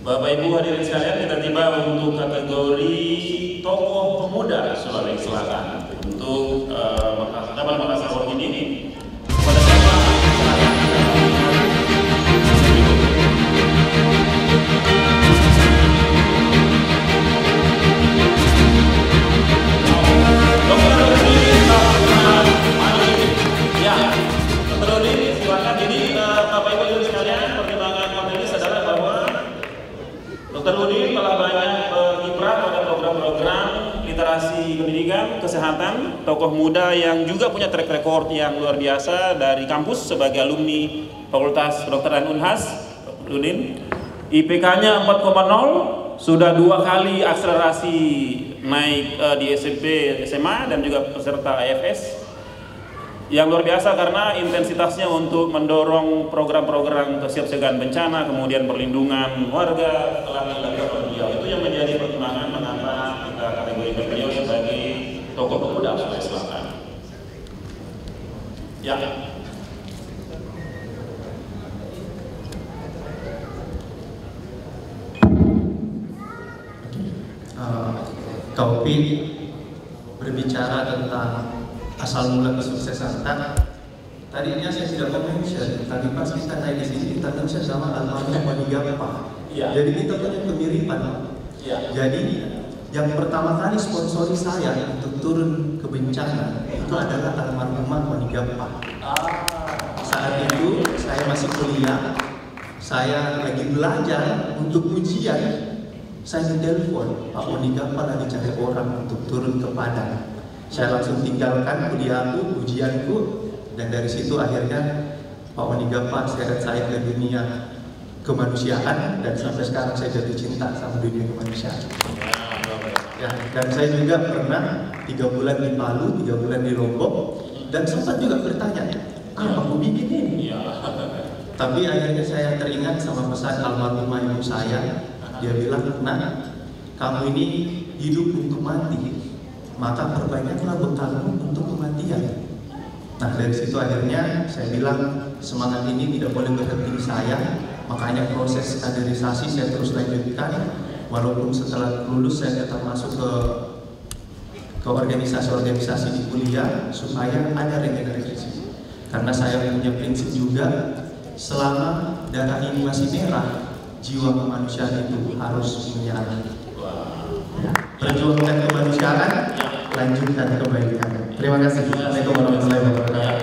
Bapak Ibu hadirin sekalian, kita tiba untuk kategori tokoh pemuda Sulawesi Selatan. Untuk Taman Makassar Award ini pada siapa? Dr. Udin telah banyak berkiprah pada program-program literasi pendidikan, kesehatan, tokoh muda yang juga punya track record yang luar biasa dari kampus sebagai alumni Fakultas Kedokteran Unhas. Dr. Udin, IPK-nya 4,0, sudah 2 kali akselerasi naik di SMP, SMA dan juga peserta AFS. Yang luar biasa karena intensitasnya untuk mendorong program-program kesiapsiagaan bencana, kemudian perlindungan warga telah dilakukan beliau. Itu yang menjadi pertimbangan mengapa kita kategorikan beliau sebagai tokoh pemuda Sulawesi Selatan. Ya. Taufik berbicara tentang asal mula kesuksesan. Tadinya saya tidak mau mention, tapi pas kita naik di sini kita mention sama almarhum Wali Gappa. Ya. Jadi kita punya kemiripan. Ya. Jadi yang pertama kali sponsori saya untuk turun ke bencana itu adalah almarhumah Wali Gappa. Saat itu saya masih kuliah, saya lagi belajar untuk ujian. Saya menelpon Pak Wali Gappa lagi cari orang untuk turun ke Padang. Saya langsung tinggalkan kuliahku, ujianku, dan dari situ akhirnya Pak Wali Gappa seret saya ke dunia kemanusiaan dan sampai sekarang saya jatuh cinta sama dunia kemanusiaan. Ya, dan saya juga pernah 3 bulan di Palu, 3 bulan di Lombok, dan sempat juga bertanya, apa aku bikin ini? Tapi akhirnya saya teringat sama pesan almarhumah ibu saya. Dia bilang, "Nak, kamu ini hidup untuk mati, maka perbanyaklah bekalmu untuk kematian." Nah, dari situ akhirnya saya bilang semangat ini tidak boleh berhenti di saya. Makanya proses kaderisasi saya terus lanjutkan. Walaupun setelah lulus saya tetap masuk ke organisasi-organisasi di kuliah supaya ada regenerasi. Karena saya punya prinsip juga, selama darah ini masih merah, jiwa kemanusiaan itu harus menyala. Perjuangkan kemanusiaan, lanjutkan kebaikan. Terima kasih. Assalamualaikum warahmatullahi wabarakatuh.